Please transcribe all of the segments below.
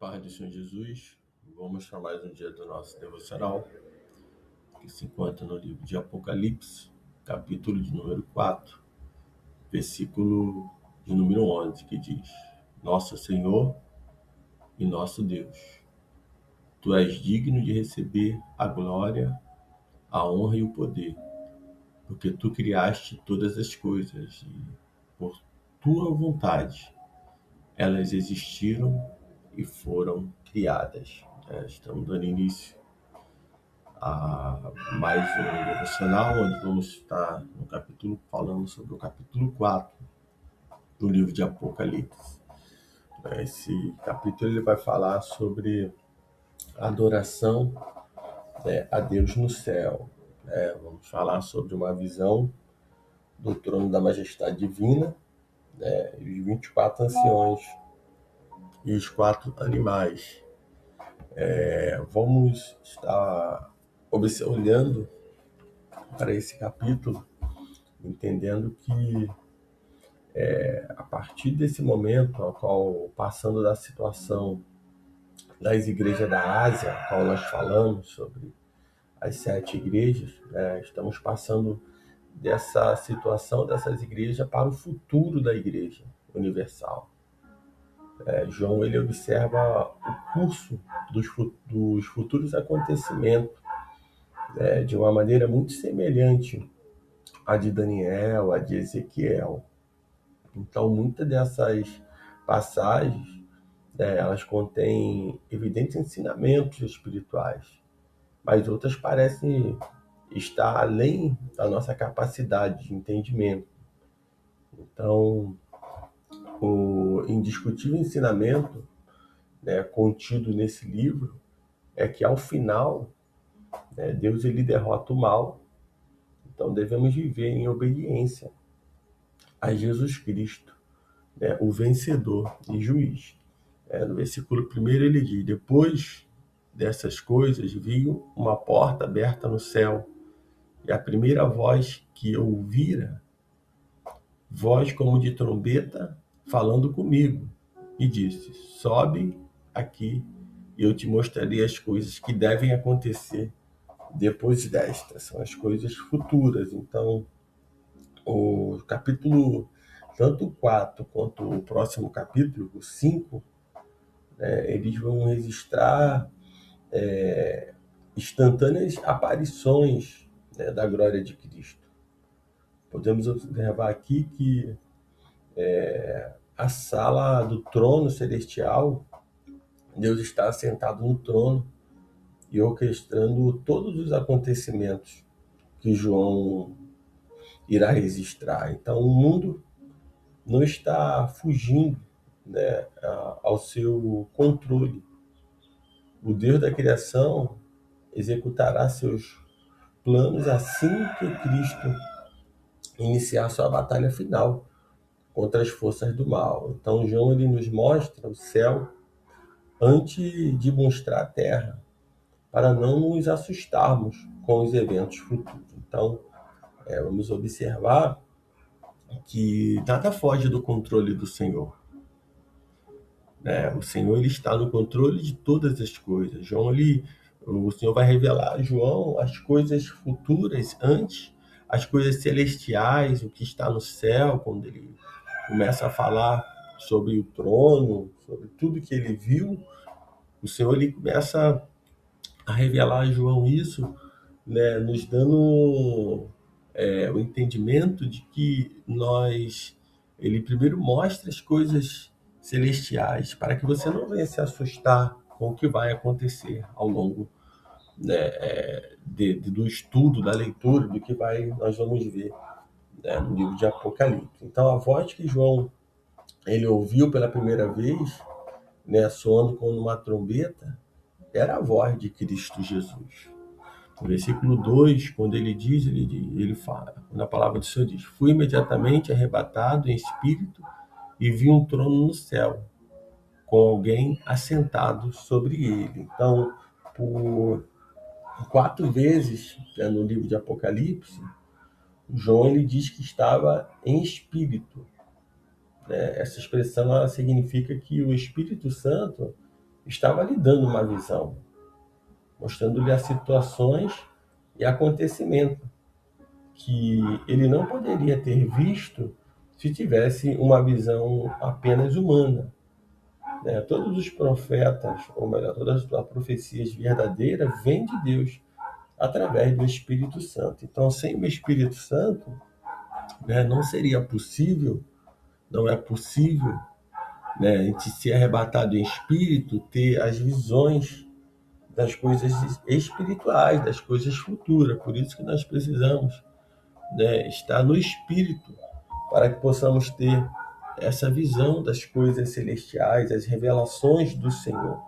Paz do Senhor Jesus, vamos para mais um dia do nosso devocional, que se encontra no livro de Apocalipse, capítulo de número 4, versículo de número 11, que diz: Nosso Senhor e nosso Deus, Tu és digno de receber a glória, a honra e o poder, porque Tu criaste todas as coisas e, por Tua vontade, elas existiram e foram criadas. Estamos dando início a mais um devocional, onde vamos estar no capítulo, falando sobre o capítulo 4 do livro de Apocalipse. Esse capítulo ele vai falar sobre a adoração, a Deus no céu. Vamos falar sobre uma visão do trono da majestade divina, e os 24 anciões e os 4 animais. Vamos estar olhando para esse capítulo, entendendo que a partir desse momento, ao qual, passando da situação das igrejas da Ásia, a qual nós falamos sobre as 7 igrejas, estamos passando dessa situação dessas igrejas para o futuro da igreja universal. João ele observa o curso dos futuros acontecimentos, de uma maneira muito semelhante à de Daniel, à de Ezequiel. Então, muitas dessas passagens, elas contêm evidentes ensinamentos espirituais, mas outras parecem estar além da nossa capacidade de entendimento. Então, o indiscutível ensinamento, contido nesse livro é que, ao final, Deus ele derrota o mal. Então, devemos viver em obediência a Jesus Cristo, o vencedor e juiz. No versículo 1 ele diz: Depois dessas coisas vi uma porta aberta no céu, e a primeira voz que eu ouvira, voz como de trombeta, falando comigo, e disse: Sobe aqui, e eu te mostrarei as coisas que devem acontecer depois destas. São as coisas futuras. Então, o capítulo, tanto o 4 quanto o próximo capítulo, o 5, eles vão registrar instantâneas aparições, da glória de Cristo. Podemos observar aqui que a sala do trono celestial, Deus está assentado no trono e orquestrando todos os acontecimentos que João irá registrar. Então, o mundo não está fugindo, ao seu controle. O Deus da criação executará seus planos assim que Cristo iniciar sua batalha final contra as forças do mal. Então, João ele nos mostra o céu antes de mostrar a terra, para não nos assustarmos com os eventos futuros. Então, vamos observar que nada foge do controle do Senhor. O Senhor ele está no controle de todas as coisas. O Senhor vai revelar a João as coisas futuras antes, as coisas celestiais, o que está no céu, quando ele começa a falar sobre o trono, sobre tudo que ele viu. O Senhor ele começa a revelar a João isso, nos dando o entendimento de que ele primeiro mostra as coisas celestiais, para que você não venha se assustar com o que vai acontecer ao longo, do estudo, da leitura, do que nós vamos ver, no livro de Apocalipse. Então, a voz que João ele ouviu pela primeira vez, soando como uma trombeta, era a voz de Cristo Jesus. No versículo 2, quando ele fala, quando a palavra do Senhor diz: Fui imediatamente arrebatado em espírito e vi um trono no céu, com alguém assentado sobre ele. Então, por 4 vezes, no livro de Apocalipse, João ele diz que estava em espírito. Essa expressão ela significa que o Espírito Santo estava lhe dando uma visão, mostrando-lhe as situações e acontecimentos que ele não poderia ter visto se tivesse uma visão apenas humana, né? Todos os profetas, ou melhor, todas as profecias verdadeiras vêm de Deus através do Espírito Santo. Então, sem o Espírito Santo, né, não seria possível, não é possível, né, a gente ser arrebatado em espírito, ter as visões das coisas espirituais, das coisas futuras. Por isso que nós precisamos, né, estar no Espírito, para que possamos ter essa visão das coisas celestiais, as revelações do Senhor.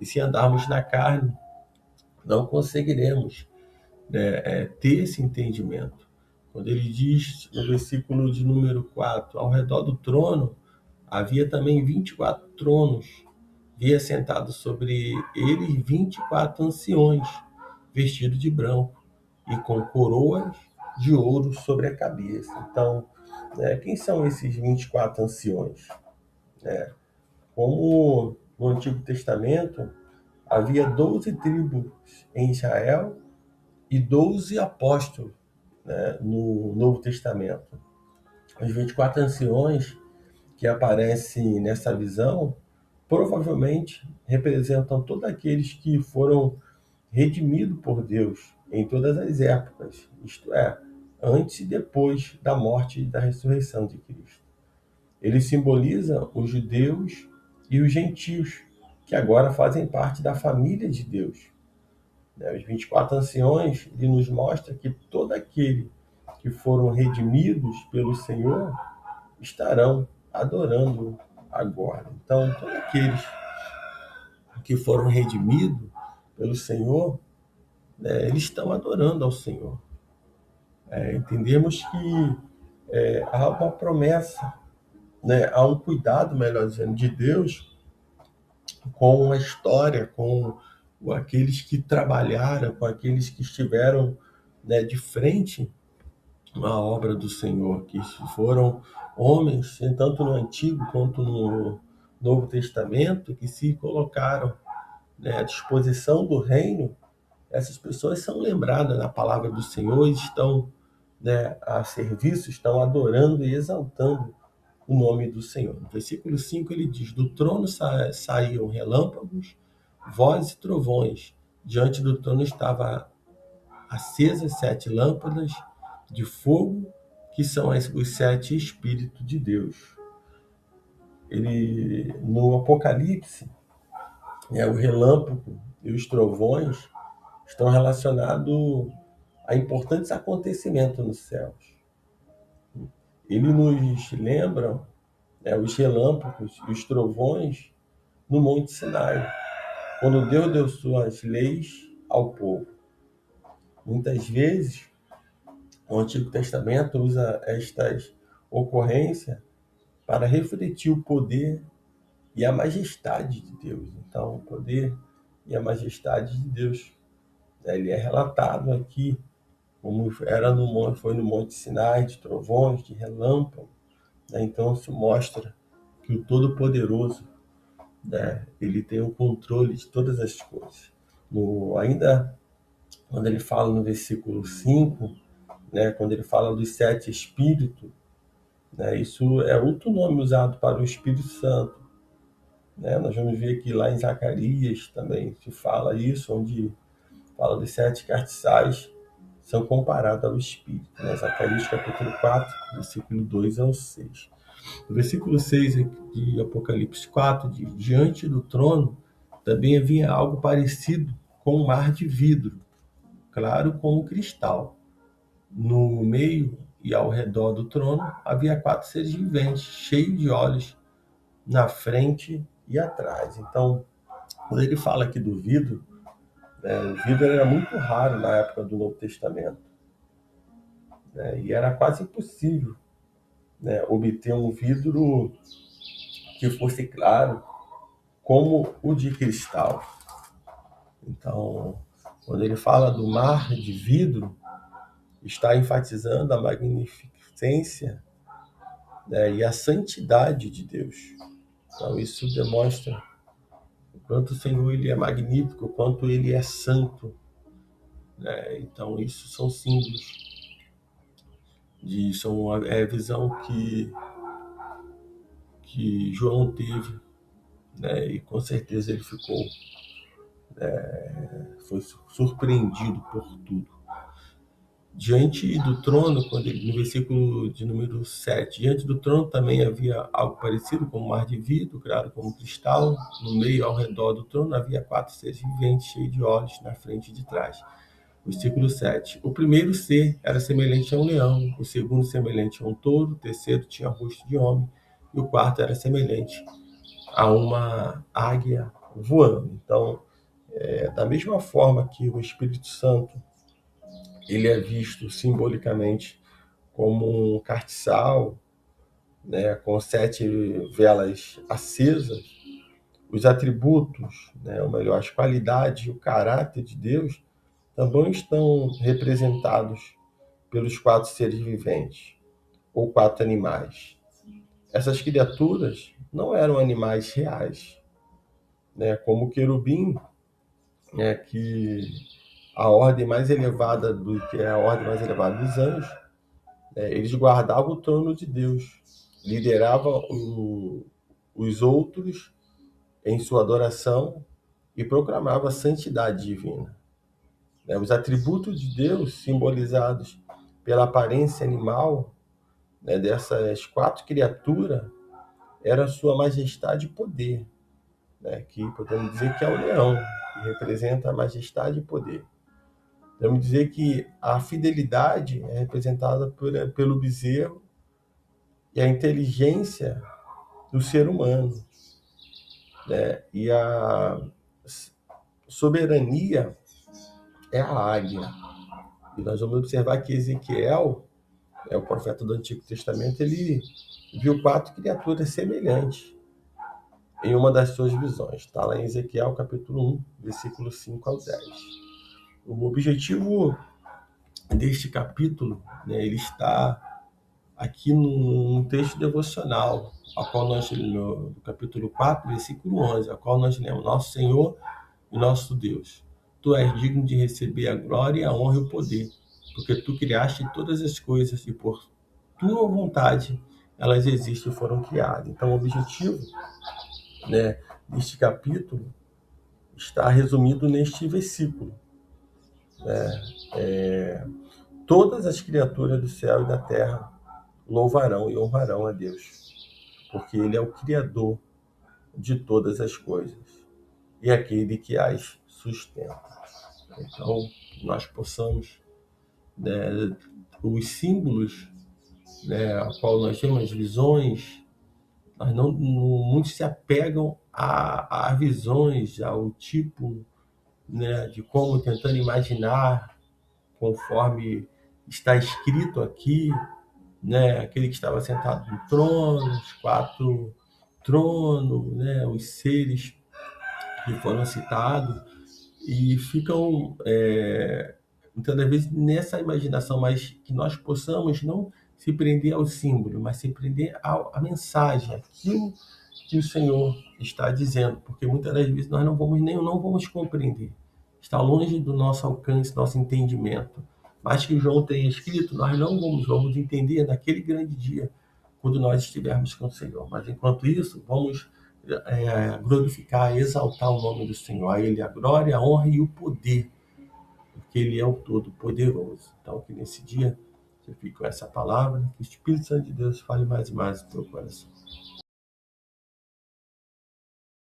E se andarmos na carne, não conseguiremos, né, ter esse entendimento. Quando ele diz no versículo de número 4, ao redor do trono havia também 24 tronos, via sentado sobre eles 24 anciões, vestidos de branco, e com coroas de ouro sobre a cabeça. Então, quem são esses 24 anciões? Como no Antigo Testamento havia 12 tribos em Israel e 12 apóstolos, né, no Novo Testamento. Os 24 anciões que aparecem nessa visão provavelmente representam todos aqueles que foram redimidos por Deus em todas as épocas, isto é, antes e depois da morte e da ressurreição de Cristo. Ele simboliza os judeus e os gentios, que agora fazem parte da família de Deus. Os 24 anciões, ele nos mostra que todo aquele que foram redimidos pelo Senhor estarão adorando agora. Então, todos aqueles que foram redimidos pelo Senhor, né, eles estão adorando ao Senhor. Entendemos que há uma promessa, né, há um cuidado, melhor dizendo, de Deus com a história, com aqueles que trabalharam, com aqueles que estiveram, né, de frente à obra do Senhor, que foram homens, tanto no Antigo quanto no Novo Testamento, que se colocaram, né, à disposição do reino. Essas pessoas são lembradas na palavra do Senhor e estão, né, a serviço, estão adorando e exaltando o nome do Senhor. No versículo 5 ele diz: do trono saíam relâmpagos, vozes e trovões. Diante do trono estava acesas 7 lâmpadas de fogo, que são os 7 Espíritos de Deus. No Apocalipse, o relâmpago e os trovões estão relacionados a importantes acontecimentos nos céus. Ele nos lembra, os relâmpagos e os trovões no Monte Sinai, quando Deus deu suas leis ao povo. Muitas vezes, o Antigo Testamento usa estas ocorrências para refletir o poder e a majestade de Deus. Então, o poder e a majestade de Deus, ele é relatado aqui, como foi no Monte Sinai, de trovões, de relâmpago. Então, isso mostra que o Todo-Poderoso, né, ele tem o controle de todas as coisas. Ainda quando ele fala no versículo 5, né, quando ele fala dos 7 Espíritos, né, isso é outro nome usado para o Espírito Santo. Né? Nós vamos ver que lá em Zacarias também se fala isso, onde fala dos 7 castiçais, são comparados ao Espírito. Né? Zacarias capítulo 4, versículo 2 ao 6. No versículo 6 de Apocalipse 4 diz: diante do trono também havia algo parecido com um mar de vidro, claro como cristal. No meio e ao redor do trono havia 4 seres viventes, cheios de olhos na frente e atrás. Então, quando ele fala aqui do vidro, né, o vidro era muito raro na época do Novo Testamento, né, e era quase impossível, né, obter um vidro que fosse claro como o de cristal. Então, quando ele fala do mar de vidro, está enfatizando a magnificência, né, e a santidade de Deus. Então, isso demonstra o quanto o Senhor ele é magnífico, o quanto ele é santo, né? Então isso são símbolos são a visão que João teve, né? E com certeza ele foi surpreendido por tudo. Diante do trono, no versículo de número 7, diante do trono também havia algo parecido com um mar de vidro, criado como cristal. No meio, ao redor do trono, havia 4 seres viventes, cheios de olhos, na frente e de trás. Versículo 7. O primeiro ser era semelhante a um leão, o segundo semelhante a um touro, o terceiro tinha rosto de homem, e o quarto era semelhante a uma águia voando. Então, da mesma forma que o Espírito Santo ele é visto simbolicamente como um castiçal, né, com 7 velas acesas, os atributos, né, ou melhor, as qualidades e o caráter de Deus também estão representados pelos 4 seres viventes, ou 4 animais. Essas criaturas não eram animais reais, né, como o querubim, né, que a ordem mais elevada que é a ordem mais elevada dos anjos, eles guardavam o trono de Deus, lideravam os outros em sua adoração e proclamavam a santidade divina. Os atributos de Deus, simbolizados pela aparência animal, dessas 4 criaturas, era sua majestade e poder, que podemos dizer que é o leão, que representa a majestade e poder. Podemos dizer que a fidelidade é representada pelo bezerro e a inteligência do ser humano, né? E a soberania é a águia. E nós vamos observar que Ezequiel, o profeta do Antigo Testamento, ele viu 4 criaturas semelhantes em uma das suas visões. Está lá em Ezequiel capítulo 1, versículo 5 ao 10. O objetivo deste capítulo, né, ele está aqui num texto devocional, ao qual nós, no capítulo 4, versículo 11, ao qual nós lemos: Nosso Senhor e nosso Deus, Tu és digno de receber a glória, a honra e o poder, porque Tu criaste todas as coisas e por Tua vontade elas existem e foram criadas. Então, o objetivo, né, deste capítulo está resumido neste versículo. Todas as criaturas do céu e da terra louvarão e honrarão a Deus, porque Ele é o Criador de todas as coisas e aquele que as sustenta. Então, nós possamos, né, os símbolos, né, a qual nós temos as visões, nós não muitos se apegam a visões, ao tipo, né, de como tentando imaginar conforme está escrito aqui, né, aquele que estava sentado no trono, os 4 tronos, né, os seres que foram citados, e ficam, muitas das vezes, nessa imaginação, mas que nós possamos não se prender ao símbolo, mas se prender à mensagem, aquilo que o Senhor está dizendo, porque muitas das vezes nós não vamos compreender, está longe do nosso alcance, nosso entendimento. Mas que João tenha escrito, nós não vamos entender naquele grande dia, quando nós estivermos com o Senhor. Mas enquanto isso, vamos glorificar, exaltar o nome do Senhor. A Ele a glória, a honra e o poder, porque Ele é o Todo-Poderoso. Então, que nesse dia você fique com essa palavra, que o Espírito Santo de Deus fale mais e mais no teu coração.